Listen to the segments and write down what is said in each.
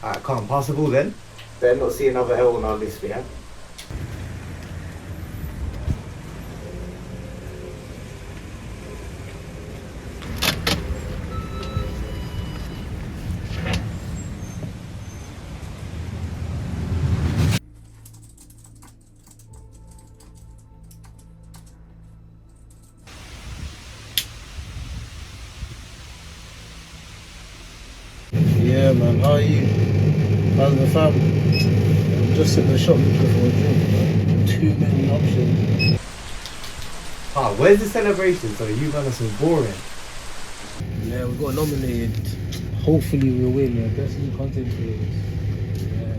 Alright, can't pass the ball then. Better not see another L on our list, yeah? Yeah, man, how are you? How's the fam? I'm just in the shop looking for a drink, man. Too many options. Where's the celebration? So you man are so boring. Yeah, we got nominated. Hopefully we'll win, yeah. Best new content creators. Yeah.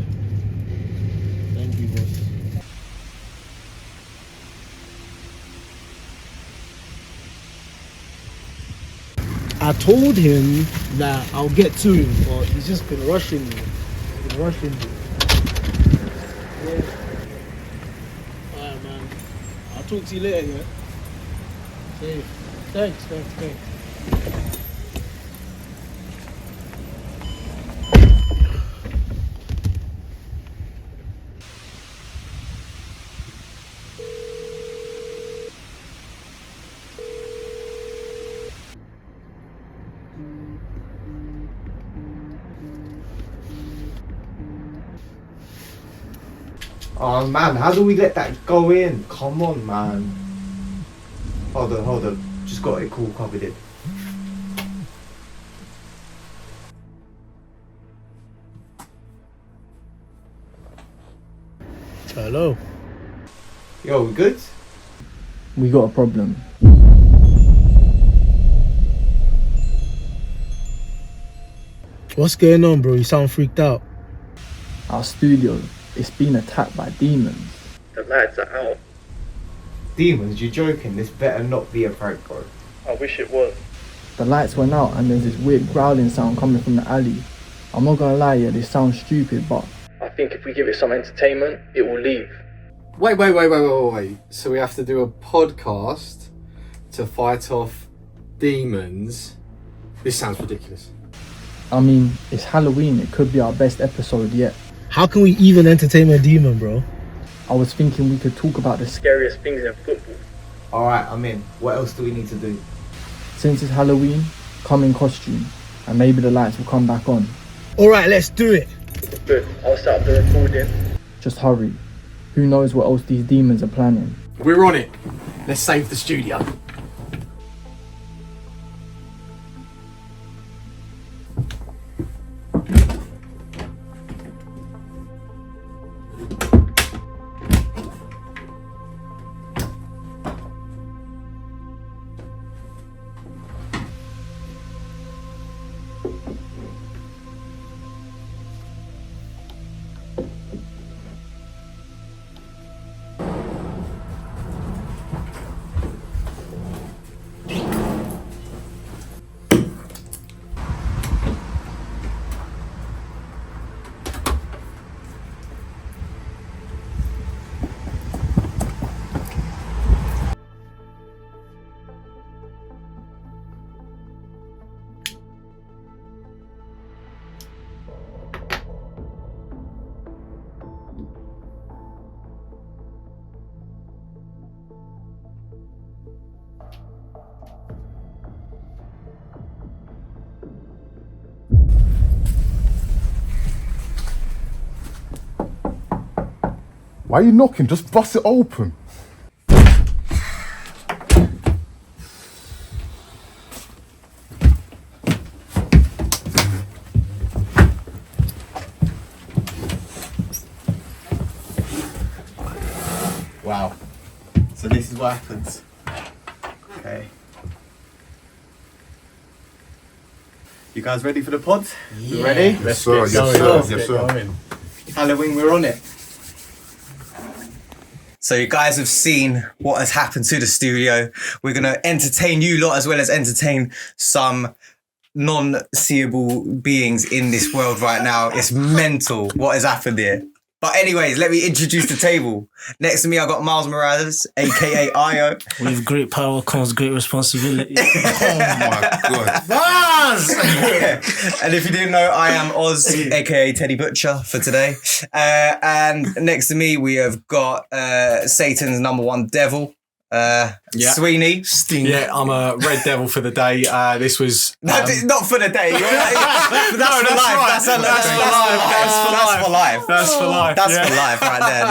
Thank you, boss. I told him that I'll get to him, but he's just been rushing me. He's been rushing me. Yeah. Alright, man. I'll talk to you later, yeah? Safe. Thanks. Oh man, how do we let that go in? Come on, man. Hold on. Just got it cool covered it. Hello. Yo, we good? We got a problem. What's going on, bro? You sound freaked out. Our studio is being attacked by demons. The lights are out. Demons, you joking? This better not be a prank, bro. I wish it was. The lights went out and there's this weird growling sound coming from the alley. I'm not gonna lie, yeah, this sounds stupid, but I think if we give it some entertainment, it will leave. Wait. So we have to do a podcast to fight off demons? This sounds ridiculous. I mean, it's Halloween, it could be our best episode yet. How can we even entertain a demon, bro? I was thinking we could talk about the Scariest things in football. Alright, I'm in. What else do we need to do? Since it's Halloween, come in costume, and maybe the lights will come back on. Alright, let's do it. Good, I'll set up the recording. Just hurry. Who knows what else these demons are planning? We're on it. Let's save the studio. Why are you knocking? Just bust it open. Wow. So this is what happens. Okay. You guys ready for the pod? Yeah. You ready? Yes, sir. Yes, sir. Halloween, we're on it. So you guys have seen what has happened to the studio. We're going to entertain you lot as well as entertain some non-seeable beings in this world right now. It's mental what has happened here. But anyways, let me introduce the table. Next to me, I got Miles Morales, aka Io. With great power comes great responsibility. Oh my god. Buzz! And if you didn't know, I am Oz, aka Teddy Butcher, for today. And next to me, we have got Satan's number one devil, Sweeney. Sting. Yeah, I'm a red devil for the day. This was Not for the day. That's for life. That's for life. That's for life. That's for life right there. No,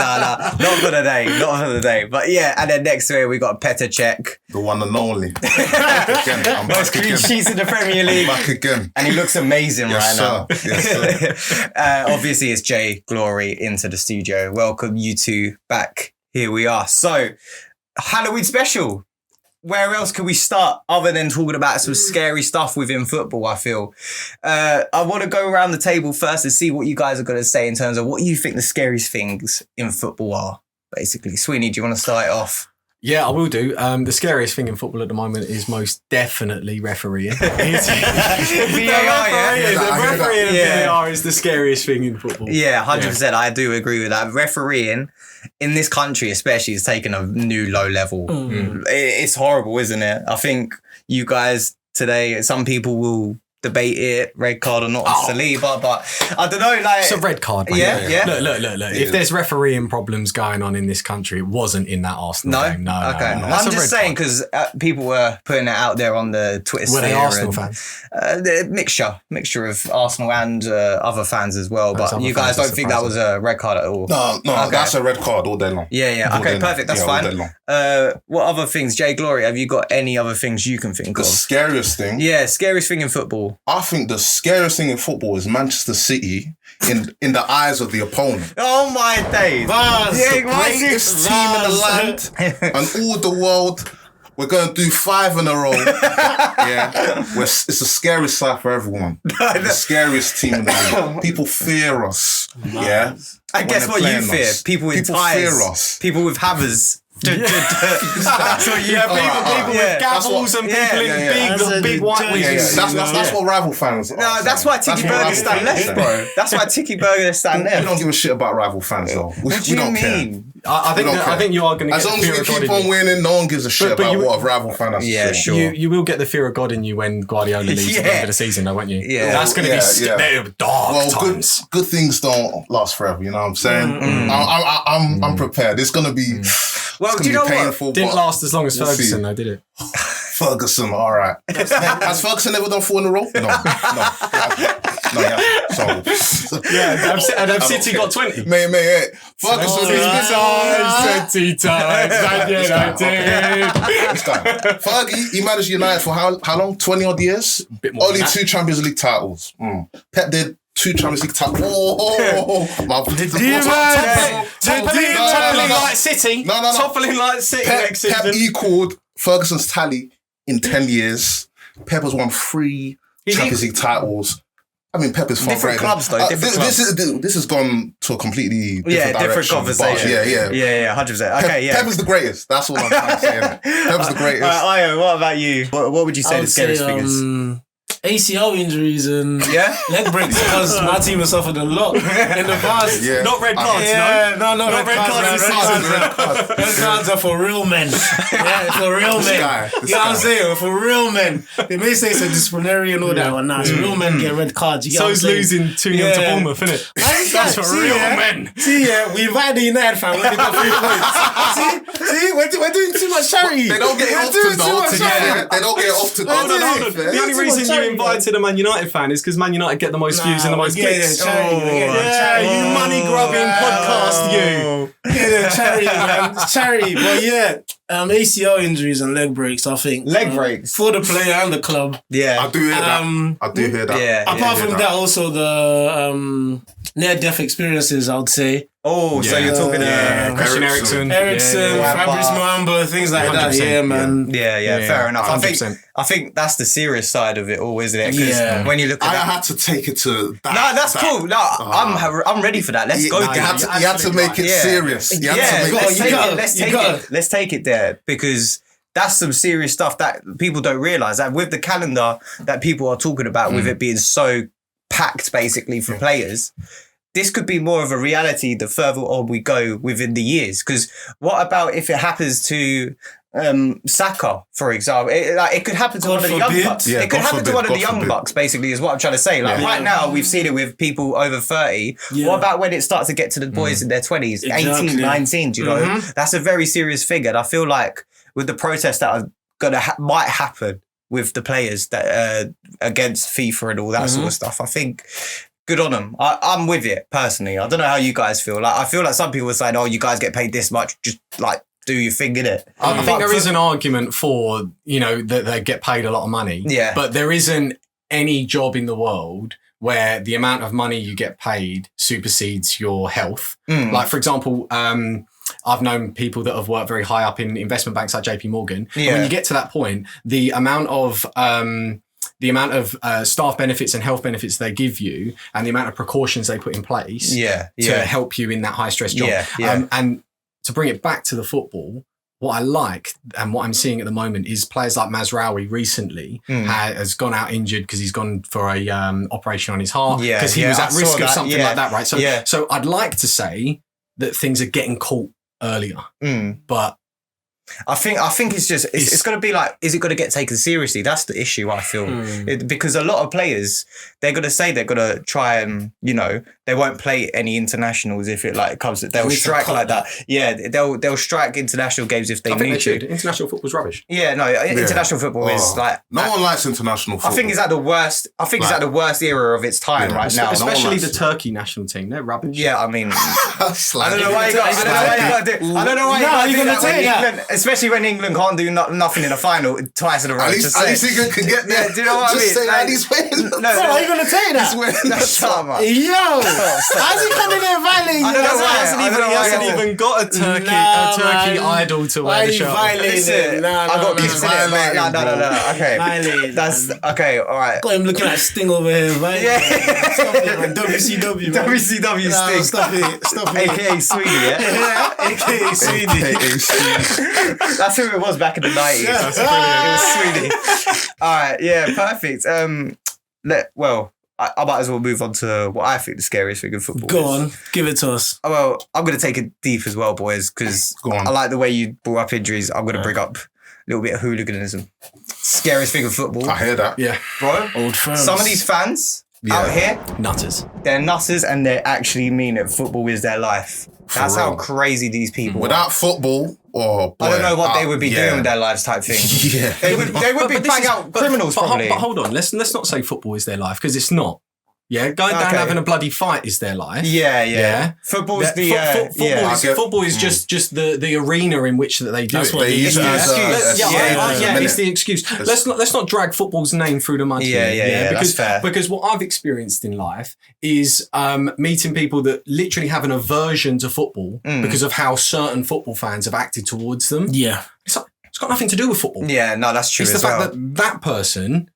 not for the day. Not for the day. But yeah, and then next to it, we got Petr Cech. The one and only. I'm Most back clean again. sheets in the Premier League. Back again. And he looks amazing Yes, right now. sir. Yes, sir. Obviously, it's Jay Glory into the studio. Welcome you two back. Here we are. So, Halloween special. Where else can we start other than talking about some scary stuff within football, I feel? I want to go around the table first and see what you guys are going to say in terms of what you think the scariest things in football are, basically. Sweeney, do you want to start it off? Yeah, I will do. The scariest thing in football at the moment is most definitely refereeing. VAR, yeah? The refereeing and Yeah. VAR is the scariest thing in football. Yeah, 100%. I do agree with that. Refereeing in this country, especially, has taken a new low level. It's horrible, isn't it? I think you guys today, some people will debate it, red card or not on Saliba, but I don't know, like... It's a red card, mate. Yeah. Look. If there's refereeing problems going on in this country, it wasn't in that Arsenal game. No. Okay. No. That's I'm a just red saying card. because people were putting it out there on the Twitter Were they sphere Arsenal and, fans? The mixture of Arsenal and other fans as well. Those But other you guys fans don't think that was a red card at all? No, Okay. that's a red card all day long. Yeah. All Okay, day long. perfect. That's Yeah, all day fine. long. What other things? Jay Glory, have you got any other things you can think The of? scariest thing, Yeah, scariest thing in football. I think the scariest thing in football is Manchester City in the eyes of the opponent. Oh my days. Buzz! Yeah, why is it- Greatest team in the land and all the world. We're going to do 5 in a row. It's the scariest side for everyone. The scariest team in the league. People fear us. Yeah. I When guess they're what you playing fear? us. People with People ties. fear us. People with hammers. That's what you People Yeah. with gavels and Yeah, people yeah, in That's a big white dirty- wigs. That's what rival fans are. No, that's why Tiki Burger stand left, bro. That's why Tiki Burger stand We don't left. give a shit about rival fans, though. What do you don't mean? I We don't care. think you are going to As get long the as fear we of God keep in on you. winning, no one gives a shit but about you- what a rival fan has to Yeah, say. sure. You will get the fear of God in you when Guardiola leaves at the end of the season, though, won't you? Yeah. That's going to be dark Well, times. good things don't last forever. You know what I'm saying? I'm prepared. It's gonna be. Well, it's do you gonna know be what? painful. Didn't but last as long as we'll see. Ferguson, though, did it? Ferguson, all right. Has Ferguson ever done 4 in a row? No. Yeah. So Yeah, and have City got 20? Mate, Ferguson is City times, this guy. Fergie, he managed United for how long? 20 odd years? Bit more Only than that. 2 Champions League titles. Pep did 2 Champions League titles. Toppling like City. No. Toppling like City next Pep season. equaled Ferguson's tally in 10 years. Pep has won 3 Champions League titles. I mean, Pep is far Different greater. clubs, though, different This has gone to a completely different Different direction, conversation. but Yeah, 100%. Pep, Okay, yeah. Pep is the greatest. That's all I'm trying to say. innit? Pep is the greatest. Io, what about you? What would you say I the would scariest say, thing is? ACL injuries and Yeah? leg breaks because my team has suffered a lot in the past. Yeah. Not red cards, Yeah, no, not red cards. cards man. this Red cards, red cards are for real men. Yeah, for real men. guy, this You know what I'm guy. saying? For real men. They may say it's a disciplinary and all that, but nah, it's real men get red cards. You get what I'm So's saying? losing 2-0 to Yeah. Bournemouth, innit? That's for real men. See, we invited the United fan when they got 3 points. See, we're doing too much charity. They don't get We're often, doing too though. much To be charity. fair. They don't get often. Hold on. The only Too reason much you charity, invited a Man United fan is because Man United get the most views and the most clicks. Yeah, You money grubbing podcast, you. Yeah, charity, man. It's charity. But yeah, ACL injuries and leg breaks, I think. Leg breaks? For the player and the club. Yeah. I do hear that. I do hear that. Yeah. Apart from that, also the near-death experiences, I would say. Oh, so you're talking Christian Eriksen. Eriksen. Ericsson, Fabrice Muamba, things like that. 100%, Yeah, man. Yeah, fair enough. 100%. I think that's the serious side of it all, isn't it? Because Yeah. when you look at I that. had to take it to that. No, that's cool. No, I'm ready for that. Let's go You there. had to make it Yeah. serious. You had Yeah, to make let's it take it. Let's take it there because that's some serious stuff that people don't realize. That with the calendar that people are talking about, with it being so packed basically for players, this could be more of a reality the further on we go within the years. Because what about if it happens to Saka, for example? It could happen to one of the young bucks. Yeah, it could God happen to forbid, one of the God young forbid. bucks, basically, is what I'm trying to say. Like right now, we've seen it with people over 30. Yeah. What about when it starts to get to the boys in their 20s, 18, 19, do you know? That's a very serious figure. And I feel like with the protests that are gonna might happen with the players that against FIFA and all that sort of stuff, I think good on them. I'm with it personally. I don't know how you guys feel. Like I feel like some people are saying, "Oh, you guys get paid this much, just like do your thing in it." I think there is an argument for, that they get paid a lot of money. Yeah. But there isn't any job in the world where the amount of money you get paid supersedes your health. Like, for example, I've known people that have worked very high up in investment banks like JP Morgan. Yeah. And when you get to that point, the amount of staff benefits and health benefits they give you and the amount of precautions they put in place to help you in that high stress job. And to bring it back to the football, what I like and what I'm seeing at the moment is players like Mazraoui recently has gone out injured because he's gone for a operation on his heart because he was at risk of something like that, right? So I'd like to say that things are getting caught earlier, but I think it's just it's going to be like, is it going to get taken seriously? That's the issue, I feel. Because a lot of players, they're going to say they're going to try and, they won't play any internationals if it like comes. They'll strike like that. Yeah, they'll strike international games if they need to. International football's rubbish. Yeah, no, international football is like no one likes international football. I think it's at the worst. I think it's at the worst era of its time right now. Especially the Turkey national team, they're rubbish. Yeah, I mean, I don't know why you got to do. I don't know why you got to do that. Especially when England can't do nothing in a final twice in a row. At least England can get there. Yeah, do you know what I mean? Just say at least win. Bro, are you gonna take that? Yo, how's he coming in violating? I don't know why. He hasn't even got a Turkey idol to wear the shirt. Listen, I got kids in it, man. No. Okay, that's okay. All right. Got him looking like Sting over here, right? Yeah. Stop it, man. WCW, man. WCW Sting. Stop it. AKA Sweeney, yeah? AKA Sweeney. That's who it was back in the 90s. That's brilliant. It was Sweeney. All right, yeah, perfect. I might as well move on to what I think the scariest thing in football Go is. on, give it to us. Well, I'm going to take it deep as well, boys, because I like the way you brought up injuries. I'm going to bring up a little bit of hooliganism. Scariest thing in football. I hear that. Yeah. Bro, Old firms. some of these fans out here, Nutters. they're nutters and they actually mean that football is their life. That's how crazy these people Without are. football, boy, I don't know what they would be doing with their lives type thing. Yeah. They would be bang out criminals probably. But hold on, let's not say football is their life because it's not. Yeah, going down having a bloody fight is their life. Yeah. Football's Football is just the arena in which that they do That's it. what they use It's the excuse. Let's not drag football's name through the mud. Yeah, because, that's fair. Because what I've experienced in life is meeting people that literally have an aversion to football because of how certain football fans have acted towards them. Yeah. It's got nothing to do with football. Yeah, no, that's true. It's the fact that person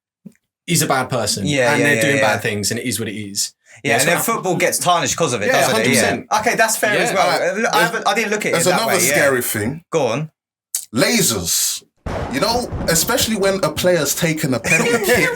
is a bad person and they're doing bad things and it is what it is. Yeah, and then football gets tarnished because of it, doesn't it? 100%. Yeah. Okay, that's fair as well. I didn't look at it There's that way. another scary thing. Go on. Lasers. Especially when a player's taken a penalty kick.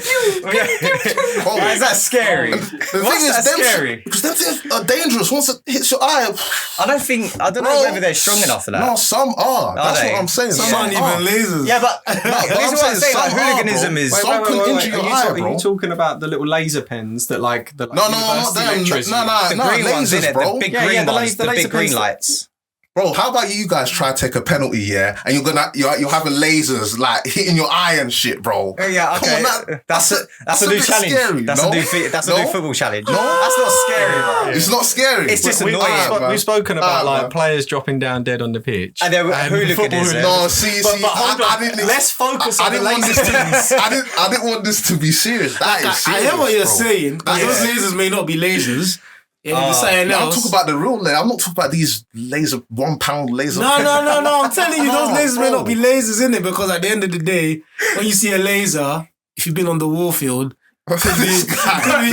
Why is that scary? The thing is, scary? Because them things are dangerous. Once it hits your eye, I don't know whether they're strong enough for that. no, some are. That's they? what I'm saying. Some aren't even lasers. Yeah, but this is what I'm saying. Like, some are, hooliganism bro. is. Some can injure your eye, Are bro. you talking about the little laser pens that like the No, not them. lecturers use? The green ones, lasers, innit? bro. The big green ones, the big green pens. lights. Bro, how about you guys try to take a penalty, yeah, and you're having lasers like hitting your eye and shit, bro. Yeah, okay. Come on, that's a new bit challenge. scary, That's no? a new football challenge. No, that's not scary, bro. It's not scary. It's just We've annoying. spoken about man. players dropping down dead on the pitch. And there were hooliganism. No, see, But hold on. I didn't. Let's focus on the didn't want laser this to be. I didn't want this to be serious. That is I serious. hear what you're bro. saying. Those lasers may not be lasers. It may be something I'm else. talking about the real laser. I'm not talking about these laser £1 laser. No. I'm telling you, those lasers may bro. not be lasers in it because at the end of the day, when you see a laser, if you've been on the Warfield, This guy.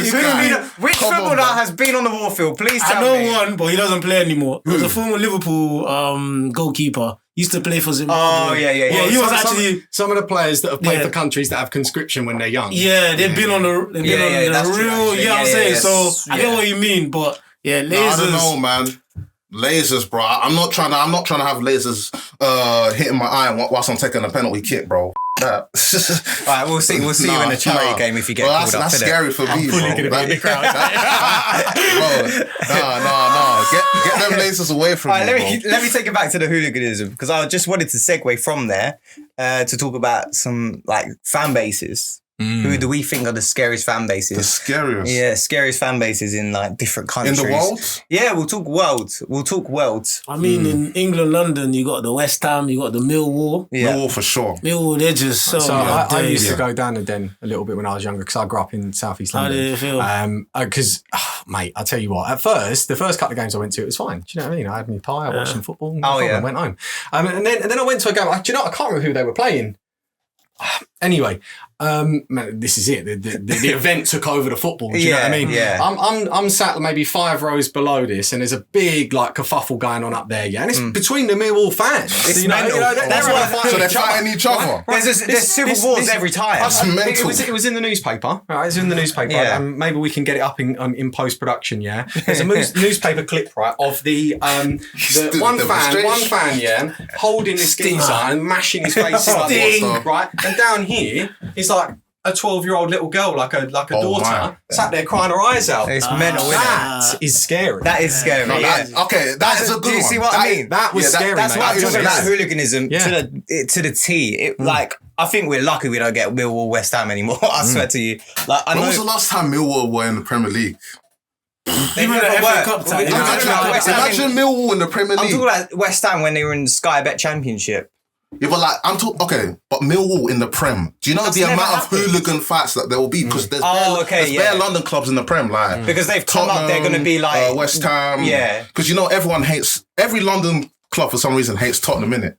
Which Come on, footballer man. has been on the Warfield? Please I tell know me. one, but he doesn't play anymore. He was a former Liverpool goalkeeper. He used to play for Zimbabwe. Oh, yeah. Yeah, he was actually. some of the players that have played Yeah. for countries that have conscription when they're young. Yeah, they've been on the Yeah, real. that's true, You know actually. what I'm Yeah, saying? yeah, So yeah. I get what you mean, but Yeah, No, I don't lasers. know, man. Lasers, bro. I'm not trying to have lasers hitting my eye whilst I'm taking a penalty kick, bro. That. All right, we'll see you in a charity game if you get called up. That's scary for me, bro. Fully gonna be in the crowd. No. Get them lasers away from All right, me, bro. let me take it back to the hooliganism because I just wanted to segue from there to talk about some like fan bases. Who do we think are the scariest fan bases? The scariest. Yeah, scariest fan bases in like different countries. In the world? Yeah, we'll talk world. I mean, in England, London, you got the West Ham, you got the Millwall. Yeah. Millwall for sure. Millwall, they're just so. So I used to Yeah. go down the Den a little bit when I was younger because I grew up in South East How London. did it feel? Because, mate, I'll tell you what. At first, the first couple of games I went to, it was fine. Do you know what I mean? I had my pie, I watched some football, no problem, yeah. went home. And then I went to a game. Do you know? I can't remember who they were playing. Anyway, man, this is it. The event took over the football. Do you know what I mean? Yeah. I'm sat maybe 5 rows below this, and there's a big like kerfuffle going on up there. Yeah, and it's between the Millwall fans. It's you know, mental. That's why- why So they're fighting each other. There's civil wars every time. That's mental. It was in the newspaper. Right, it was in the newspaper. Yeah. Maybe we can get it up in post production. Yeah, there's a newspaper clip right of the one fan, yeah, holding this geezer and mashing his face like right, and down here is like a 12-year-old little girl, like a daughter, my. sat there crying her eyes out. It's mental, isn't it? That is scary. That is scary. No, yeah. that is a good one. Do you see what I mean? That was scary. That's mate. why I'm That talking was about scary. hooliganism to the T. Like, I think we're lucky we don't get Millwall West Ham anymore. I swear to you. Like, I When know was the last time Millwall were in the Premier League? they Even never the FA were. Cup time. I'm talking about West Ham. Imagine Millwall in the Premier I'm League. talking about West Ham when they were in the Sky Bet Championship. Yeah, but like but Millwall in the Prem. Do you know That's the never amount happened. of hooligan fights that there will be? Because there's okay, bare London clubs in the Prem, like Because they've come up, they're going to be like... West Ham. Yeah. Because you know every London club for some reason hates Tottenham, innit?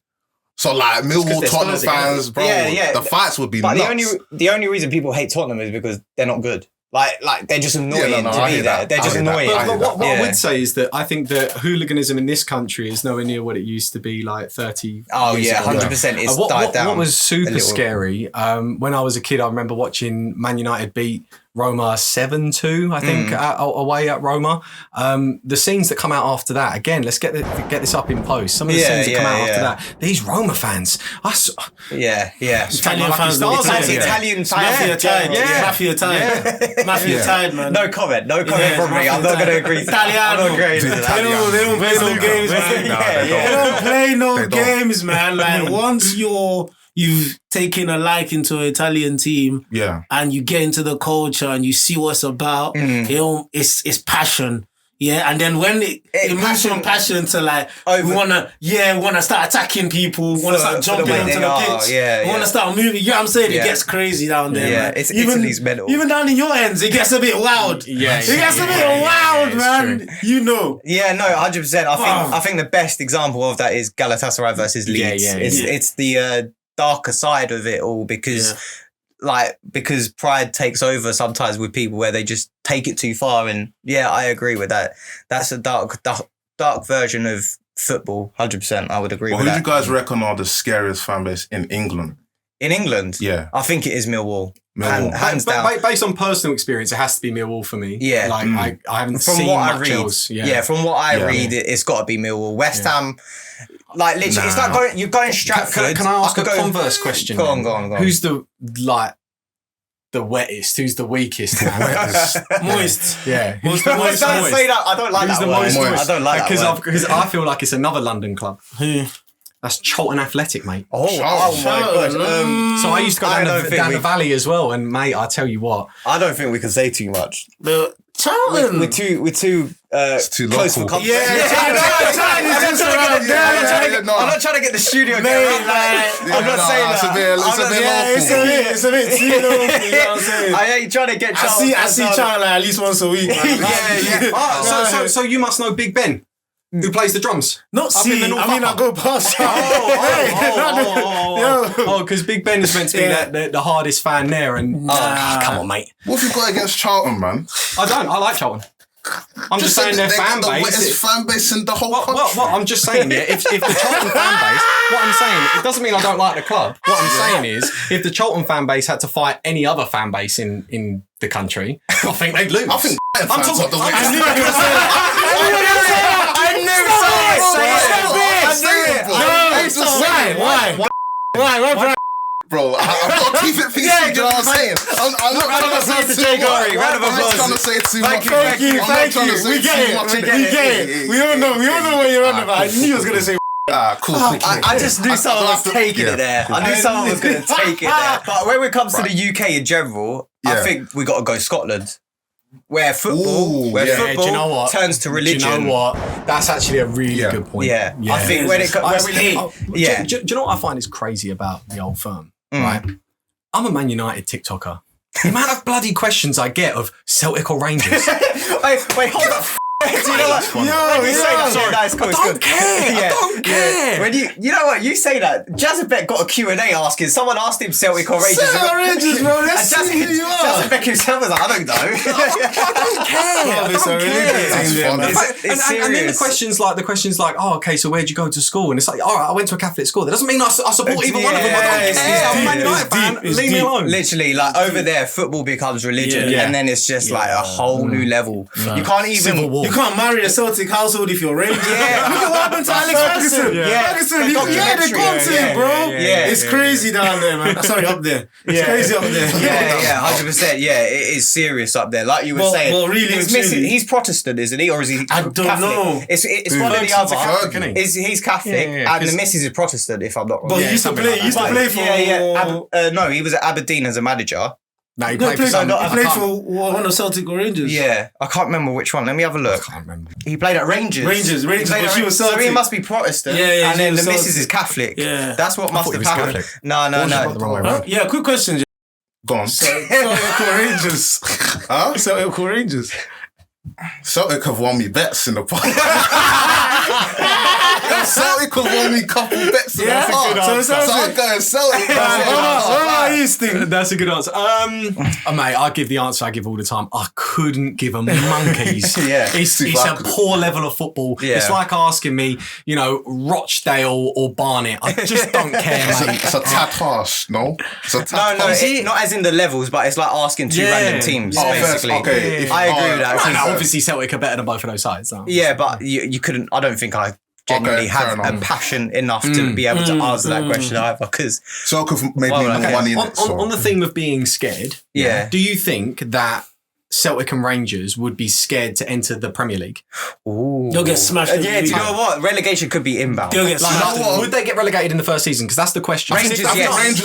So like Millwall, they're Tottenham Spurs again. fans, bro. Yeah. The fights would be But nuts. the only reason people hate Tottenham is because they're not good. Like they're just annoying no, to I be hear there. that. They're I just hear that. annoying. I hear But what I Yeah. would say is that I think that hooliganism in this country is nowhere near what it used to be like 30 Oh years yeah, ago. 100%. It's died down. What was a super little. scary, when I was a kid, I remember watching Man United beat Roma 7-2, I think, away at Roma. The scenes that come out after that, again, let's get this up in post. Some of the scenes that come out after that, these Roma fans, Yeah. Italian fans, stars, Italian fans. Mafia tide, man. No comment from me. I'm not going to agree to that. I'm not agreeing to that. They don't play no games, man. They don't play no They don't. games, man. Like once you've taken a liking to an Italian team, Yeah. and you get into the culture and you see what it's about, it's passion. Yeah, and then when it moves from passion to like we wanna start attacking people, wanna start jumping way onto they the are, pitch, yeah. wanna start moving. You know what I'm saying? Yeah. It gets crazy down there, Yeah, man. it's Italy's mental. Even down in your ends, it gets a bit wild. It gets a bit wild, man. You know. Yeah, no, 100%. I think the best example of that is Galatasaray versus Leeds. It's the darker side of it all because pride takes over sometimes with people where they just take it too far. And yeah, I agree with that. That's a dark version of football. 100%. I would agree Well, with who do that. you guys reckon are the scariest fan base in England? In England, Yeah. I think it is Millwall. Millwall. Hands down. Based on personal experience, it has to be Millwall for me. Yeah. Like I haven't From seen what I much read, else. from what I read, it's got to be Millwall. West Ham, like literally, it's like you're going Stratford. Can I ask a could go- converse question? Go on. Who's the wettest? Who's the weakest? Moist. Yeah. Who's Don't say that. I don't like Who's that the word. most moist? I don't like that word. Because I feel like it's another London club. Who? That's Charlton Athletic, mate. Oh my god. So I used to go I down, don't think down we- the valley as well, and mate, I tell you what, I don't think we can say too much. The Charlton. We're too too close for local. comfort. Yeah, no. I'm not trying to get the studio Mate, going. like, I'm not saying it's that. a bit local. it's a bit too local, you know what I'm saying? I ain't trying to get Charles. I see Charlton like at least once a week, man. Oh, so you must know Big Ben, who plays the drums. Not Up in see, the North I mean I Upper. go past. Oh, because Big Ben is meant to be the hardest fan there, and come on, mate. What have you got against Charlton, man? I don't. I like Charlton. I'm just saying their fan the base. wettest fan base in the whole country. What I'm just saying, yeah, if the Charlton fan base, what I'm saying, it doesn't mean I don't like the club. What I'm saying is, if the Charlton fan base had to fight any other fan base in the country, I think they'd lose. I think fans are the wettest. I'm saying. I'm not trying to say too much. Round of I'm not applause. trying to say too much. Thank you. We get it. We all know what you're on about. I knew you was gonna say. Cool. I just knew someone was taking it there. I knew someone was going to take it there. But when it comes to the UK in general, I think we got to go Scotland. Where football, do you know what? turns to religion. Do you know what? That's actually a really good point. Yeah. I think when it comes... Do you know what I find is crazy about the old firm? Right? I'm a Man United TikToker. The amount of bloody questions I get of Celtic or Rangers. Wait, hold up. Do you know what? When you say that, sorry, it's cool. I don't care. When you know what? You say that. Jazabek got a Q&A asking. Someone asked him Celtic or Rangers. Celtic or Rangers, bro. Let's see who you are. Jazabek himself was like, I don't know. I don't care. It's serious. And then the questions like, oh, okay, so where'd you go to school? And it's like, all right, I went to a Catholic school. That doesn't mean I support either one of them. I don't care. I'm a Man United fan. Leave me alone. Literally, like over there, football becomes religion, and then it's just like a whole new level. You can't even. You can't marry a Celtic household if you're Rangers. Yeah. Look at what happened to Alex Ferguson. Ferguson, they've gone to him, bro. Yeah. It's crazy down there, man. Sorry, up there. It's crazy up there. Yeah, 100%. Yeah, it is serious up there. Like you were saying. Well, really, he's Protestant, isn't he? Or is he I don't Catholic? know. It's one or the other. Catholic, He's Catholic, and the missus is Protestant, if I'm not wrong. But he used to play for... No, he was at Aberdeen as a manager. No, he played for one of Celtic or Rangers. Yeah, I can't remember which one. Let me have a look. I can't remember. He played at Rangers. But she was Celtic. So he must be Protestant. Yeah, and then the Celtic. missus is Catholic. Yeah. That's what must have happened. Catholic. No. Yeah, quick question. Go on. Celtic or Rangers? Huh? Celtic or Rangers? Celtic have won me bets in the past. Celtic have won me a couple bets in the past. So I'm going Celtic. What you think? That's a good answer. Mate, I give the answer I give all the time. I couldn't give a monkeys. It's a poor level of football. Yeah. It's like asking me, Rochdale or Barnet. I just don't care, mate. It's a tad harsh, no? It's a tad harsh. Not as in the levels, but it's like asking two random teams, basically. Okay. I agree with that. Obviously, Celtic are better than both of those sides. Though. Yeah, but you couldn't. I don't think I genuinely have a passion enough to be able to answer that question either. Because Celtic maybe money in it. On the theme of being scared, do you think that Celtic and Rangers would be scared to enter the Premier League? Ooh. They'll get smashed. Do you know what? Relegation could be inbound. They'll get smashed. Would they get relegated in the first season? Because that's the question. Rangers,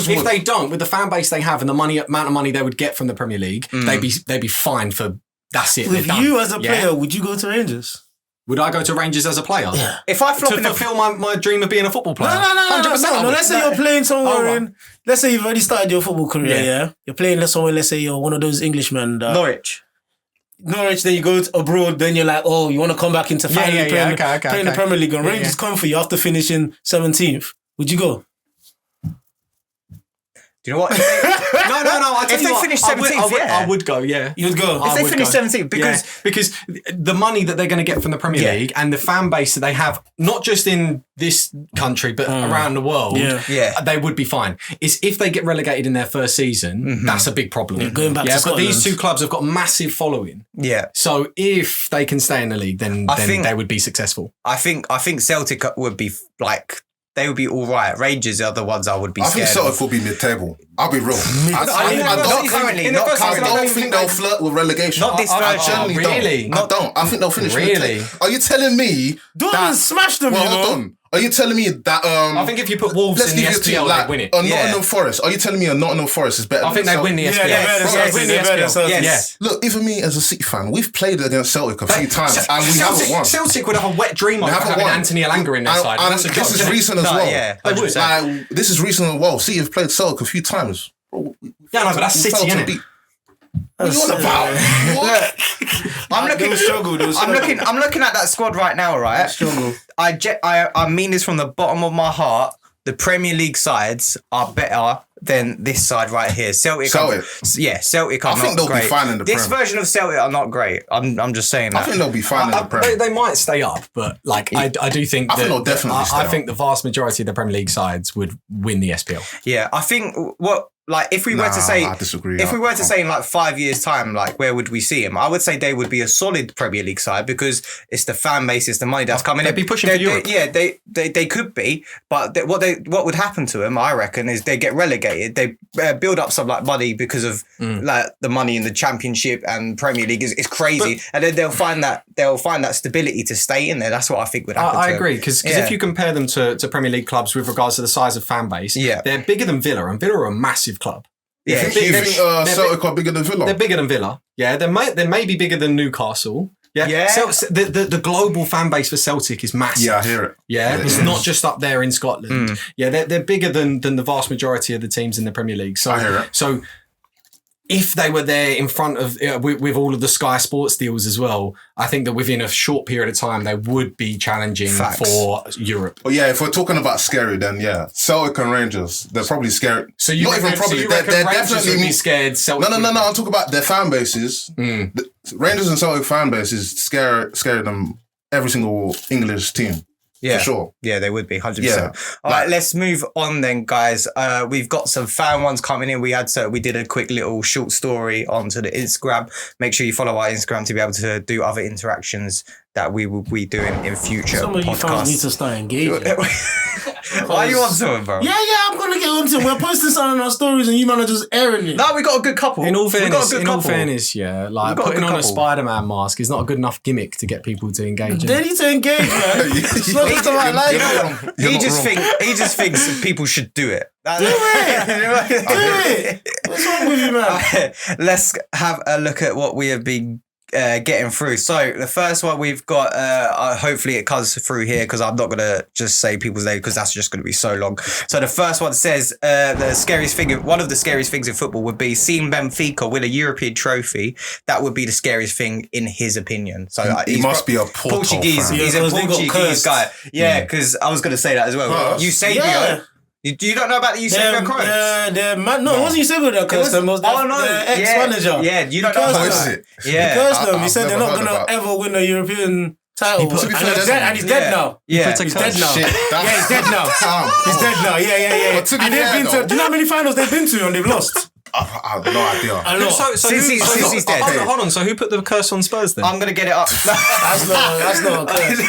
if they don't, with the fan base they have and the amount of money they would get from the Premier League, they'd be fine for. That's it. With you as a player, would you go to Rangers? Would I go to Rangers as a player? Yeah. If I flop to fulfill my dream of being a football player? No. Let's say you're playing somewhere let's say you've already started your football career, yeah? You're playing somewhere, let's say you're one of those Englishmen. Norwich, then you go abroad, then you're like, oh, you want to come back into finally playing the Premier League, and Rangers come for you after finishing 17th. Would you go? Do you know what? No. If they finish 17th, I would go. Yeah, you would go. If they finish 17th, because the money that they're going to get from the Premier League and the fan base that they have, not just in this country but around the world, they would be fine. It's if they get relegated in their first season, that's a big problem. Yeah, going back to Scotland. But these two clubs have got massive following. Yeah. So if they can stay in the league, then they would be successful. I think Celtic would be like. They would be all right. Rangers are the ones I would be scared of. I think Celtic will be mid-table. I'll be real. Not currently. I don't think they'll flirt with relegation. Not this version. Really? I don't. I think they'll finish mid-table. Are you telling me that... smash them, hold on. Are you telling me that... I think if you put Wolves in the SPL, they'd win it. Nottingham Forest. Are you telling me a Nottingham Forest is better I think they'd win the SPL. Yes. Look, even me as a City fan, we've played against Celtic a few times and we haven't won. Celtic would have a wet dream of having Anthony Elanga in their side. And this is recent as well. This is recent as well. City have played Celtic a few times. Yeah, no, but that's City, isn't it? What are you on about? What? I'm looking at that squad right now, right? I mean this from the bottom of my heart. The Premier League sides are better than this side right here. Celtic. Celtic are not great. I think they'll be fine in the Premier. This version of Celtic are not great. I'm just saying that. I think they'll be fine in the Premier. They might stay up, but I do think I think they'll definitely stay up. I think the vast majority of the Premier League sides would win the SPL. Yeah, I think what like if we were to say, I disagree. if we were to say in like 5 years' time, like where would we see him? I would say they would be a solid Premier League side because it's the fan base, it's the money that's coming in. They'd be pushing for Europe. They could be, but what would happen to them, I reckon, is they get relegated. They build up some like money because of like the money in the Championship and Premier League is crazy, and then they'll find that stability to stay in there. That's what I think would happen. I agree because if you compare them to Premier League clubs with regards to the size of fan base, they're bigger than Villa, and Villa are a massive club. Yeah, you think Celtic are bigger than Villa? They're bigger than Villa. Yeah, they may be bigger than Newcastle. Yeah. The global fan base for Celtic is massive. Yeah, I hear it. Yeah, it's not just up there in Scotland. Yeah, they're bigger than the vast majority of the teams in the Premier League. So, I hear it. So if they were there in front of with all of the Sky Sports deals as well, I think that within a short period of time they would be challenging for Europe. Well, yeah, if we're talking about scary, then yeah, Celtic and Rangers, they're probably scary. So you not reckon, even probably. so you they're reckon Rangers definitely would be scared. Celtic No. I'm talking about their fan bases. The Rangers and Celtic fan bases scare them every single English team. Yeah, for sure. Yeah, they would be 100%. Yeah. All right, let's move on then, guys. We've got some fan ones coming in. We did a quick little short story onto the Instagram. Make sure you follow our Instagram to be able to do other interactions that we will be doing in future Some of you fans podcasts. need to start engaging. Why are you onto it, bro? Yeah, I'm gonna get onto it. We're posting something on our stories and you man are just airing it. No, we got a good couple. In all fairness, yeah, like putting on a Spider-Man mask is not a good enough gimmick to get people to engage. They need to engage, man. It's not just about like He just thinks people should do it. do it. What's wrong with you, man? Let's have a look at what we have been getting through. So the first one we've got, hopefully it comes through here because I'm not going to just say people's name because that's just going to be so long. So the first one says one of the scariest things in football would be seeing Benfica win a European trophy. That would be the scariest thing in his opinion. So he must be a Portuguese. fan. He's a Portuguese guy. Yeah, because I was going to say that as well. Eusebio. Yeah. You don't know about the Eusebio curse? It wasn't Eusebio that cursed them. It was the ex-manager. Yeah, you don't know about that. Yeah. He cursed them. He said they're not going to ever win a European title. And he's dead now. Yeah. He's dead now. Shit, Yeah, he's dead now. He's dead now. Yeah. But to be And they've fair, been to, do you know how many finals they've been to and they've lost? I have no idea. I know. So Since he's dead. Hold on. So who put the curse on Spurs then? I'm going to get it up. That's not a curse.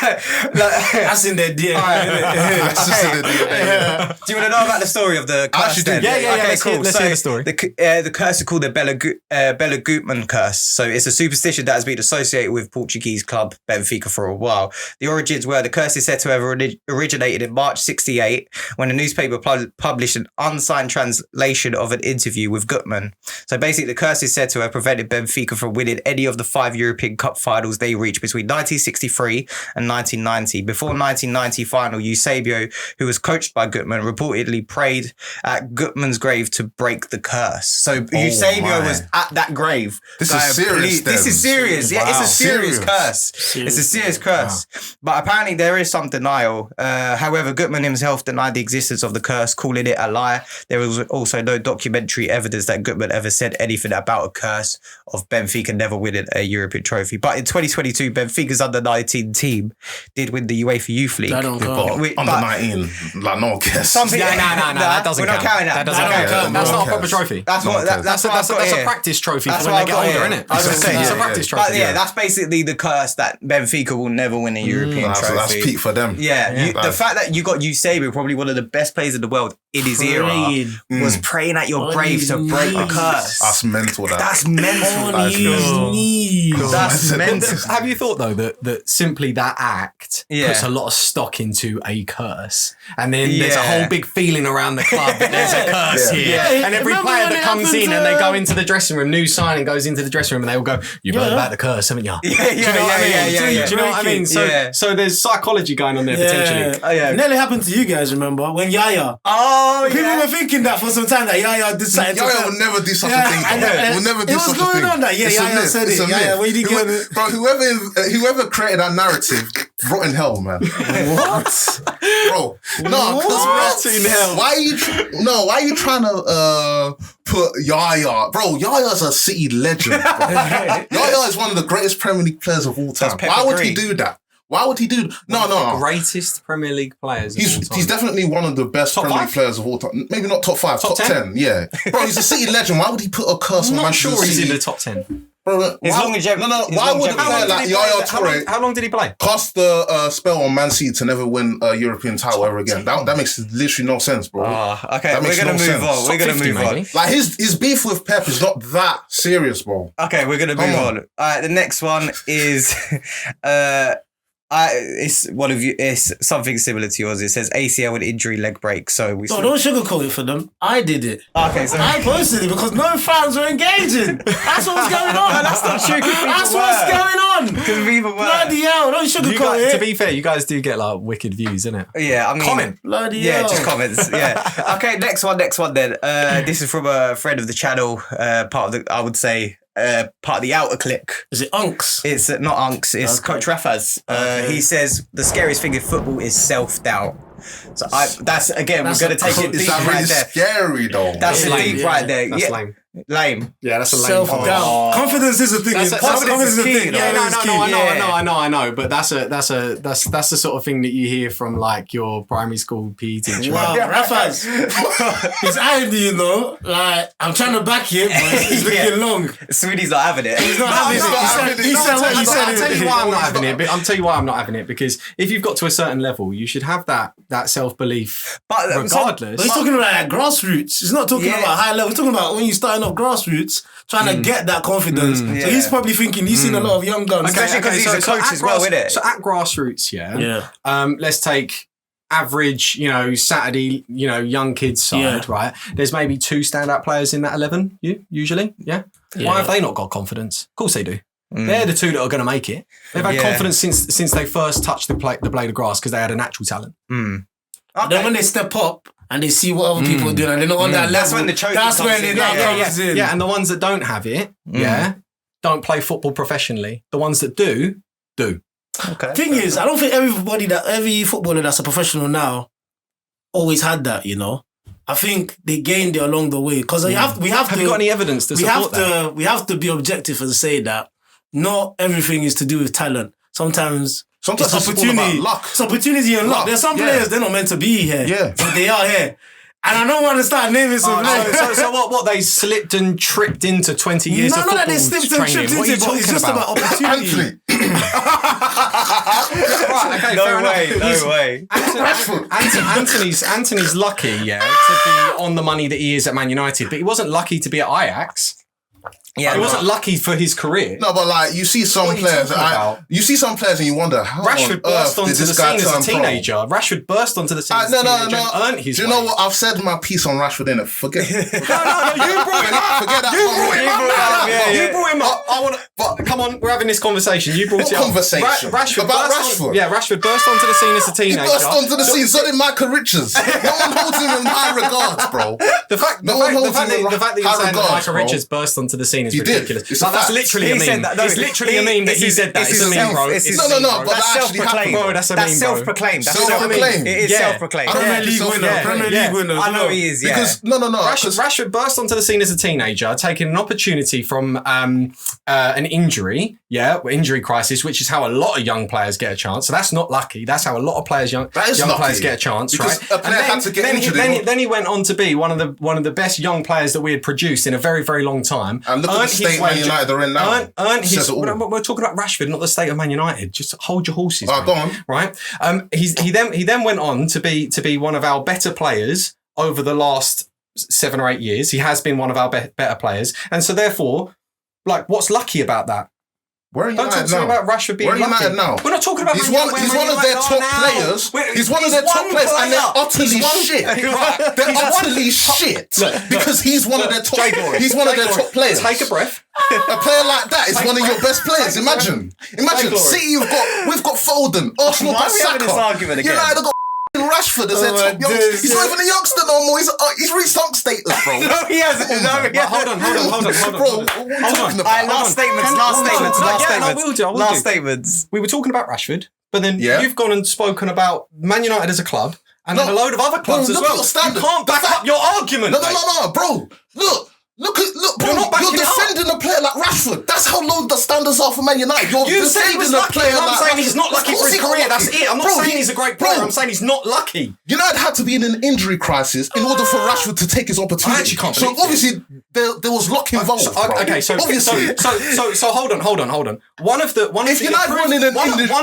That's in their DNA. That's just in the DNA. Do you want to know about the story of the curse? Actually do. then? Yeah. Okay, Let's cool. hear the story. The curse is called the Bela Gutmann curse. So it's a superstition that has been associated with Portuguese club Benfica for a while. The origins were the curse is said to have originated in March '68 when a newspaper published an unsigned translation of an interview with Gutmann. So basically, the curse is said to have prevented Benfica from winning any of the 5 European Cup finals they reached between 1963 and 1990. Before 1990 final, Eusebio, who was coached by Gutmann, reportedly prayed at Gutmann's grave to break the curse. So Eusebio was at that grave. This is serious. This is serious. Yeah, it's a serious curse. Serious. It's a serious curse. But apparently there is some denial. However, Gutmann himself denied the existence of the curse, calling it a lie. There was also no documentary evidence that Gutmann ever said anything about a curse of Benfica never winning a European trophy. But in 2022, Benfica's under-19 team did win the UEFA Youth League. That don't count. Under 19, like no one cares. Some people, No, that doesn't we're count. not counting that. That doesn't count. That's not a proper trophy. That's what That's I've got That's here. a practice trophy That's for what when they I've get got older, here. innit? I was gonna say, It's a yeah. practice trophy. But yeah, that's basically the curse that Benfica will never win a European trophy. That's peak for them. Yeah, the fact that you got Eusebio, probably one of the best players in the world in his era, was praying at your grave to break a curse. That's mental. That's mental. On his knees. That's mental. Have you thought though that simply that act Yeah. puts a lot of stock into a curse, and then there's a Yeah. whole big feeling around the club that there's a curse here, Yeah. and every Remember player when that it comes happened in to- and they go into the dressing room, new signing goes into the dressing room, and they all go, "You've heard about the curse, haven't you?" Yeah, Do you know what I mean? yeah. Do you know what I mean? So, Yeah. so there's psychology going on there potentially. Oh, yeah. It nearly happened to you guys, remember? When Yaya. Oh, People yeah. were thinking that for some time that Yaya did something. Yaya will never do such a thing. We'll never do it was such a going thing. on that. Yeah, It's a Yaya myth. said It's it. a Yaya, myth. where did you get it? Bro, whoever created that narrative, rot in hell, man. What? Bro, no, Rot in hell. Why are you trying to put Yaya? Bro, Yaya's a City legend. Bro. Yaya is one of the greatest Premier League players of all time. Pepper Why would Green. he do that? Why would he do? No. Greatest Premier League players. He's definitely one of the best top Premier League 5? players of all time. Maybe not top 5, top 10. Yeah, bro, he's a City legend. Why would he put a curse on Manchester I'm not sure City? he's in the top 10. Bro, His longevity. Why would a player like Yaya Toure How long did he play? cast the spell on Man City to never win a European title ever again? That makes literally no sense, bro. Okay, That we're makes gonna no move sense. on. We're gonna Top 50 move on. maybe. Like his beef with Pep is not that serious, bro. Okay, we're gonna move on. All right, the next one is it's one of you. It's something similar to yours. It says ACL and injury, leg break. So we. No, don't sugarcoat it for them. I did it. Okay, so I posted it because no fans were engaging. That's what's going on. that's not true. That's what's going on. Because people were. Bloody hell, don't sugarcoat it. To be fair, you guys do get like wicked views, innit? Yeah, I mean, Comment. Bloody yeah, hell. just comments. Yeah. Okay, next one then. This is from a friend of the channel. Part of the, I would say, part of the outer clique. Is it Unks? It's not Unks. It's Okay. Coach Rafaz. Okay. He says the scariest thing in football is self-doubt. So that's again, That's we're going to take it Is deep that really right there. scary though? That's Yeah, deep yeah, right there. That's Yeah, lame. lame. Yeah, that's a lame. Self-doubt. Oh. Confidence is a thing. confidence is key, though. Yeah, That is key, I know. But that's the sort of thing that you hear from like your primary school PE teacher. Wow, Rafaz. He's eyeing you, know. Like, I'm trying to back it, but he's looking long. Sweetie's not having it. He's not having it. He said what he said. I'll tell you why I'm not having it. But I'll tell you why I'm not having it, because if you've got to a certain level, you should have that self-belief But regardless. But he's talking about like, grassroots. He's not talking Yeah. about high level. He's talking about when you're starting off grassroots, trying to get that confidence. So Yeah. he's probably thinking, he's seen a lot of young guns. Especially 'cause he's a coach as well, innit? So at grassroots, Yeah. let's take average, Saturday, young kids side, Yeah. right? There's maybe 2 standout players in that 11, usually, yeah? Yeah. Why have they not got confidence? Of course they do. They're the 2 that are going to make it. They've had Yeah. confidence since they first touched the blade of grass because they had a natural talent. Then when they step up and they see what other people are doing and they're not on that level, That's when the choking that's comes when in. it now Yeah, comes in. Yeah, and the ones that don't have it, don't play football professionally. The ones that do. Okay. Thing is, I don't think every footballer that's a professional now always had that, I think they gained it along the way because we have Have to. you got any evidence to support that? We have to be objective and say that not everything is to do with talent. Sometimes it's it's all opportunity. about luck. It's opportunity and luck. Luck, There's some yeah. players they're not meant to be here. Yeah. But they are here. And I don't want to start naming some players. So what they slipped and tripped into 20 years of Not football that they slipped and training? tripped What are you into, but it's talking just about opportunity. Anthony. Right, okay, No fair way, enough. no way. Anthony's lucky, to be on the money that he is at Man United, but he wasn't lucky to be at Ajax. Yeah, He wasn't lucky for his career. No, but like you see some What are you players, talking about? you see some players, and you wonder how Rashford on burst earth onto did the this guy scene as a turn pro? teenager. Rashford burst onto the scene as a No. teenager and earned his Do you know way. what? I've said my piece on Rashford in it. Forget. No, you brought him up. Forget that. You brought him up. Yeah, You yeah. brought him up. I want to. Come on, we're having this conversation. You brought What it up. conversation? Rashford About burst Rashford? Rashford burst onto the scene as a He teenager. burst onto the scene. So did Michael Richards. No one holds him in high regards, bro. The fact No that one holds him in you're high saying that regards, Michael bro. Richards burst onto the scene is He did. ridiculous. It's a That's fact. literally a He said meme. that, no, It's literally a meme that he said that. This It's is a meme, bro. self- It's No, a meme, no, bro. but That's that actually self-proclaimed. happened. Bro, that's a That's meme, bro. self-proclaimed. That's Self-proclaimed. It is Yeah. self-proclaimed. Premier League Yeah. winner. Yeah. Premier League winner. I know he is, yeah. Because no. Rashford burst onto the scene as a teenager, taking an opportunity from an injury, injury crisis, which is how a lot of young players get a chance. So that's not lucky. That's how a lot of players, young That is players lucky. get a chance, Because right? a player had to get injured. Then he went on to be one of the best young players that we had produced in a very, very long time. And look at the Earned his state Man wages- United are in now. Earned his. Says it all. We're talking about Rashford, not the state of Man United. Just hold your horses. Oh, mate. go on. Right. He then went on to be one of our better players over the last 7 or 8 years. He has been one of our better players, and so therefore, like, what's lucky about that? Where are Don't talk United to me now? about Rashford being Where are lucky. United now? We're not talking about He's Man one. United, He's where one of Man their United top are now. players. He's one of their top players, and they're utterly shit. They're utterly shit because he's one of their top. He's one of their top players. Take a breath. A player like that is one of your best players. Imagine. City, we've got Foden. Arsenal Why got are we having Saka. this argument again? United got Rashford as their top young. He's not even a youngster no more. He's reached hunk status, bro. No, he hasn't. No, he But hold hasn't. on. Bro, what are you talking All right, about? last statements. I will Last do. statements. We were talking about Rashford, but then Yeah. you've gone and spoken about Man United as a club and then a load of other clubs as look at well. your standard. You can't back The fact- up your argument. mate. No, bro. Look, bro. You're not backing You're it up. defending a player like Rashford. That's how low the standards are for Man United. You're You said he defending was a lucky, player and I'm like saying Rashford. he's not lucky Of for course his he Yeah, that's it. I'm not saying he's a great player. I'm saying he's not lucky. United had to be in an injury crisis in order for Rashford to take his opportunity. I actually can't so believe obviously there was luck involved. So hold on. If United weren't in an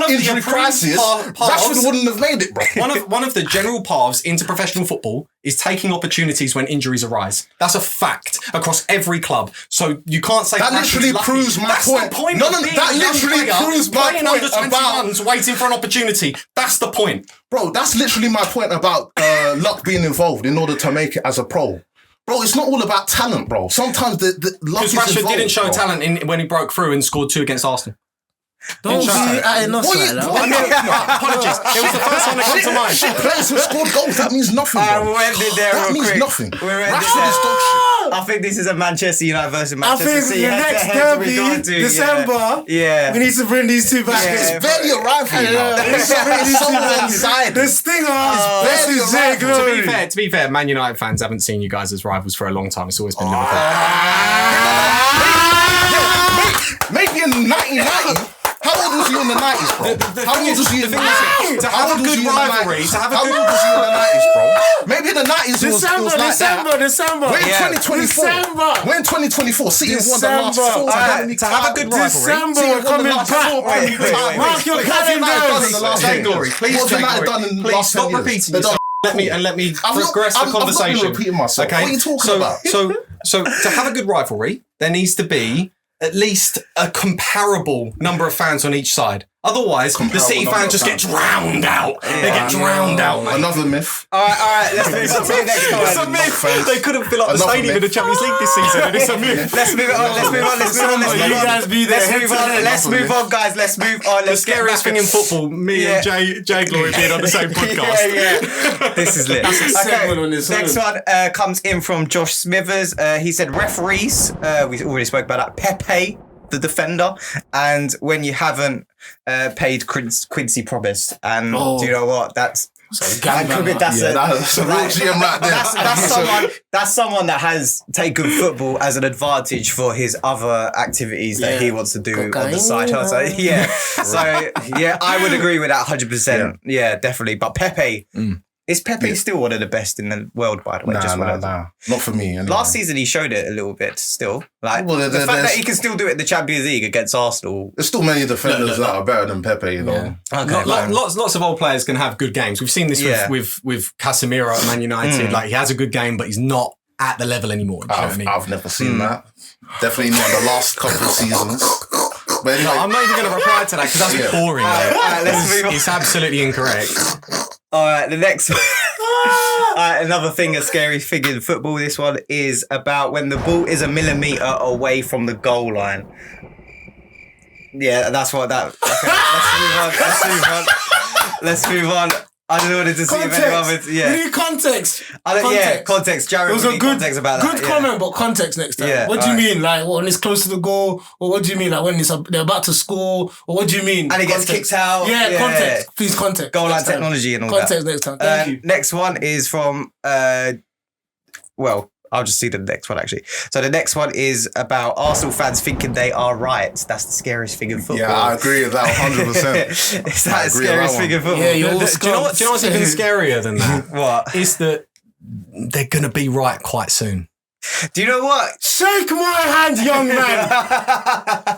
injury crisis, Rashford wouldn't have made it, bro. One of the general paths into professional football is taking opportunities when injuries arise. That's a fact across every club. So you can't say that literally proves my point. That literally proves my point about waiting for an opportunity. That's the point, bro. That's literally my point about luck being involved in order to make it as a pro. Bro, it's not all about talent, bro. Sometimes the luck is involved. Because Rashford didn't show talent when he broke through and scored 2 against Arsenal. Don't be adding us like that. Apologies. It was the first one that came to mind. Players who scored goals, that means nothing, bro. We'll end it there that real means quick. nothing. Rashford is dog shit. I think this is a Manchester United versus Manchester City. I think the next derby, December, we need to bring these two back. It's barely a rivalry now. It's so one-sided. The Stinger versus Jay Glory. To be fair, Man United fans haven't seen you guys as rivals for a long time. It's always been Liverpool. Maybe in 1990. How old was you in the 90s, bro? How old was you in the 90s? To have a good rivalry, How old was you in the 90s, bro? Maybe in the 90s it was like that. December. We're in 2024. We're in 2024. City won the last 4 times. To have a good rivalry. December, we're coming back. Mark your calendars. Please stop repeating yourself. Let me progress the conversation. I'm not repeating myself. Okay? What are you talking about? So to have a good rivalry, there needs to be at least a comparable number of fans on each side. Otherwise, the City fans just get drowned out. They get drowned out. Mate. Another myth. All right. Let's move on to the next one. It's a myth. They couldn't fill up the stadium in the Champions League this season, and it's a myth. Let's move on, guys. Let's move on. The scariest thing in football, me and Jay Glory being on the same podcast. Yeah. This is lit. On this next one comes in from Josh Smithers. He said referees. We already spoke about that. Pepe, the defender, and when you haven't paid Quincy Promise, and do you know what? That's a real GM right there. That's someone that has taken football as an advantage for his other activities that he wants to do on the side. So I would agree with that 100%. Yeah, definitely. But Pepe. Is Pepe still one of the best in the world, by the way? Nah. Not for me. Anyway. Last season, he showed it a little bit still. Like, the fact that he can still do it in the Champions League against Arsenal. There's still many defenders that are better than Pepe, you know. Yeah. Okay, lots of old players can have good games. We've seen this with Casemiro at Man United. Like, he has a good game, but he's not at the level anymore. I've never seen that. Definitely not the last couple of seasons. But anyway, I'm not even going to reply to that because that's boring. It's absolutely incorrect. All right, the next one. Another thing, a scary thing in football. This one is about when the ball is a millimetre away from the goal line. Yeah, that's what that. Okay, let's move on. I just wanted to see if anyone would. We need context. Context. Jared, it was a good context about that. Good comment, but context next time. Yeah, what do you mean? Like, when it's close to the goal? Or what do you mean? Like, when they're about to score? Or what do you mean? And it gets kicked out. Yeah, context. Please, context. Goal line technology and all context next time. Thank you. Next one is from, I'll just see the next one, actually. So the next one is about Arsenal fans thinking they are right. That's the scariest thing in football. Yeah, I agree with that 100%. It's that scariest thing in football. Yeah, do you know what's even scarier than that? What? Is that they're going to be right quite soon. Do you know what? Shake my hand, young man.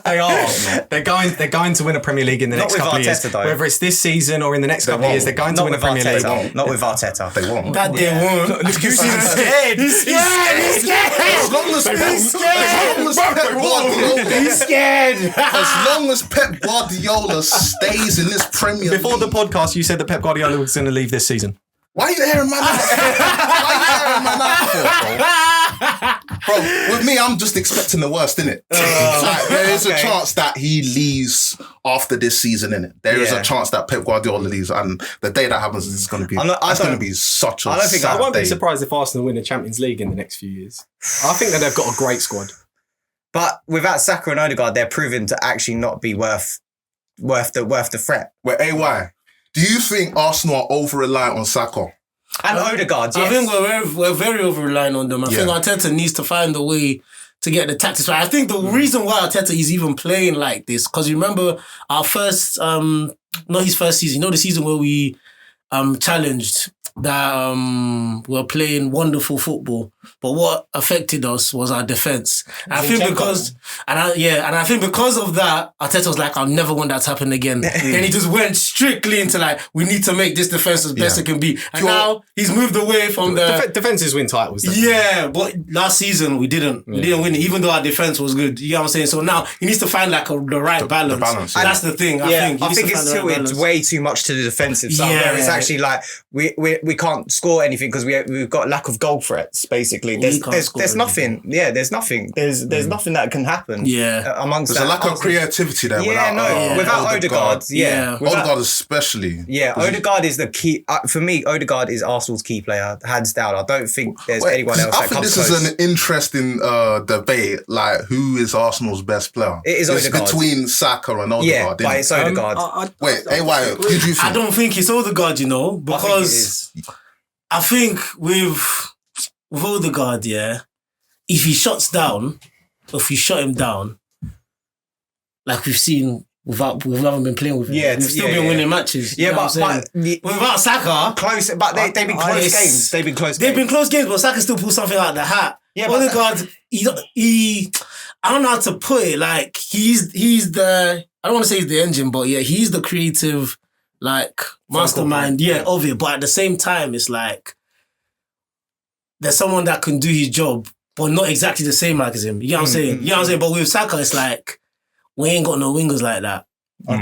They are. They're going to win a Premier League in the next couple of years. Though. Whether it's this season or in the next couple of years, they're going to win a Premier League. Not with Arteta. They won't. That they won't. He's scared. He's scared. As long as Pep Guardiola stays in this Premier League. Before the podcast, you said that Pep Guardiola was going to leave this season. Why are you airing my mouth? Bro, with me, I'm just expecting the worst, innit? There is a chance that he leaves after this season, innit? There is a chance that Pep Guardiola leaves, and the day that happens is going to be such a sad day. I won't be surprised if Arsenal win the Champions League in the next few years. I think that they've got a great squad. But without Saka and Odegaard, they're proven to actually not be worth the threat. Wait, AY, do you think Arsenal are over-reliant on Saka? And Odegaard, yes. I think we're very over-reliant on them. I think Arteta needs to find a way to get the tactics right. I think the reason why Arteta is even playing like this, because you remember our first, not his first season, the season where we challenged that we were playing wonderful football, but what affected us was our defense. And I think because of that, Arteta was like, I'll never want that to happen again. Then he just went strictly into like, we need to make this defense as best it can be. And now he's moved away from the defenses win titles. Yeah, but last season we didn't win it, even though our defense was good. You know what I'm saying? So now he needs to find like the right balance. That's the thing. I think it's tilted way too much to the defensive side. Where it's actually like we can't score anything because we've got lack of goal threats. Basically, there's nothing. Yeah, there's nothing. There's nothing that can happen. Yeah, amongst there's a lack of creativity there. Without Odegaard. Odegaard especially. Yeah, Odegaard is the key. For me, Odegaard is Arsenal's key player, hands down. I don't think there's anyone else. I think this is an interesting debate. Like, who is Arsenal's best player? It is Odegaard. Between Saka and Odegaard. Yeah, but it's Odegaard. Wait, AY, who do you think? I don't think it's Odegaard, because I think with Odegaard, if he shuts down, or if you shut him down, like we've seen we haven't been playing with him. Yeah, we've still been winning matches. Yeah, but without Saka, close. But they've been close games. They've been close. They've been close games, but Saka still pulls something out of the hat. Yeah, Odegaard, he I don't know how to put it. Like he's the, I don't want to say he's the engine, but he's the creative, like mastermind. Of it. But at the same time, it's like there's someone that can do his job, but not exactly the same like as him. You know what I'm saying? You know what I'm saying? But with Saka, it's like, we ain't got no wingers like that. We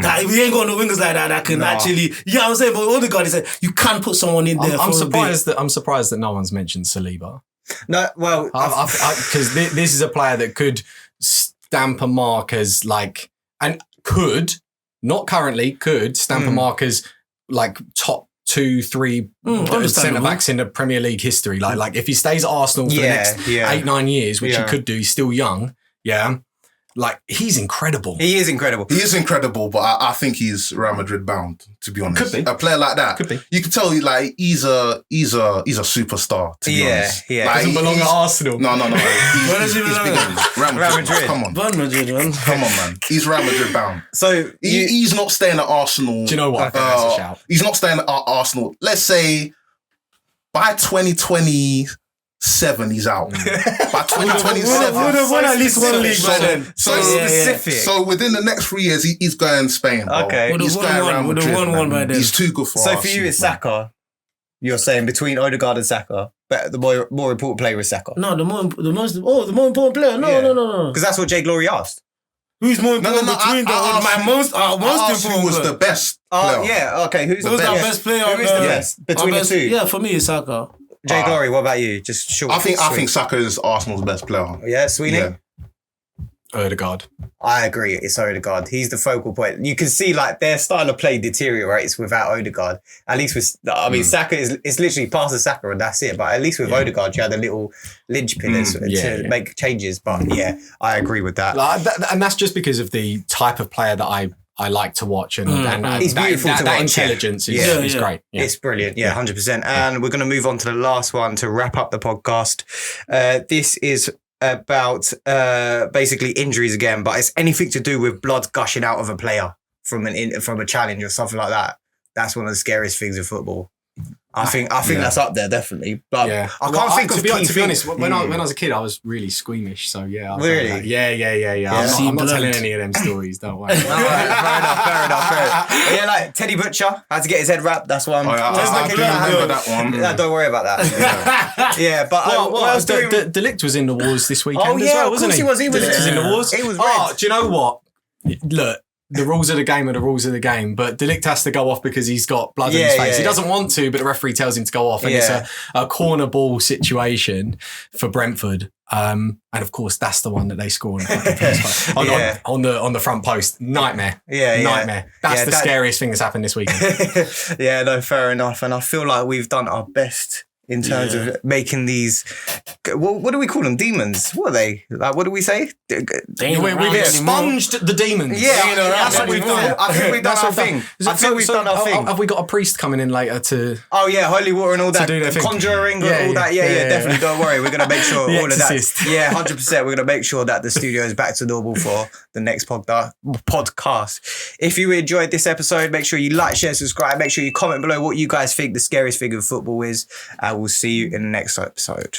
ain't got no wingers like that that can actually, you know what I'm saying? But Odegaard is like, you can put someone in there. I'm surprised that no one's mentioned Saliba. No, well, because this is a player that could stamp a mark as like, and could, not currently, could stamp a mark as like top 2-3 centre backs in the Premier League history. Like if he stays at Arsenal for the next 8-9 years, which he could do, he's still young. Yeah. Like, he's incredible. He is incredible. He is incredible, but I think he's Real Madrid bound, to be honest. Could be. A player like that. Could be. You can tell he's a superstar, to be honest. Yeah. Like, doesn't belong at Arsenal. No. Where does he belong? Real Madrid. Come on. Real Madrid, man. Come on, man. He's Real Madrid bound. So he's not staying at Arsenal. Do you know what? I think that's a shout. He's not staying at Arsenal. Let's say by 2027 he's out. By 2027, would have won at least one league by then. So specific. So within the next 3 years, he's going Spain. Bro. Okay, would have won one by then. He's too good for Arsenal. So for you, it's Saka. You're saying between Odegaard and Saka, but the more important player is Saka. No, the more important player. No. Because that's what Jay Glory asked. Who's more important between my most important who was the best player? Yeah, okay. Who's our best player? Who is the best between the two? Yeah, for me, it's Saka. Jay Glory, what about you? Just short. I think Saka is Arsenal's best player. Yeah, Sweeney? Yeah. Odegaard. I agree. It's Odegaard. He's the focal point. You can see like their style of play deteriorates without Odegaard. At least with, Saka it's literally pass the Saka and that's it. But at least with Odegaard, you had a little linchpin to make changes. But I agree with that. And that's just because of the type of player that I like to watch, and he's beautiful to watch. That intelligence is great. Yeah. It's brilliant. 100%. And we're going to move on to the last one to wrap up the podcast. This is about basically injuries again, but it's anything to do with blood gushing out of a player from a challenge or something like that. That's one of the scariest things in football. I think that's up there definitely, but I can't think of. To be honest, when I was a kid, I was really squeamish. So yeah, really, I'm not telling any of them stories. Don't worry. Fair enough. Yeah, like Teddy Butcher had to get his head wrapped. That's why I'm. I do remember that one. No, don't worry about that. But what else? Delict was in the wars this weekend. As well, wasn't he? He was. Delict was in the wars. He was. Do you know what? Look. The rules of the game are the rules of the game, but Delict has to go off because he's got blood in his face. He doesn't want to, but the referee tells him to go off, and it's a corner ball situation for Brentford. And of course, that's the one that they score on the front post. Nightmare. Nightmare. That's the scariest thing that's happened this weekend. No, fair enough. And I feel like we've done our best in terms of making these. What do we call them? Demons? What are they? Like, what do we say? We've expunged the demons. Yeah, that's what we've done. I think we've done our thing. I think we've done our thing. Have we got a priest coming in later to? Oh yeah, holy water and all that, do their thing. conjuring, all that. Yeah, definitely. Don't worry, we're gonna make sure all of that. Yeah, 100%. We're gonna make sure that the studio is back to normal for the next podcast. If you enjoyed this episode, make sure you like, share, subscribe. Make sure you comment below what you guys think the scariest thing in football is. I will see you in the next episode.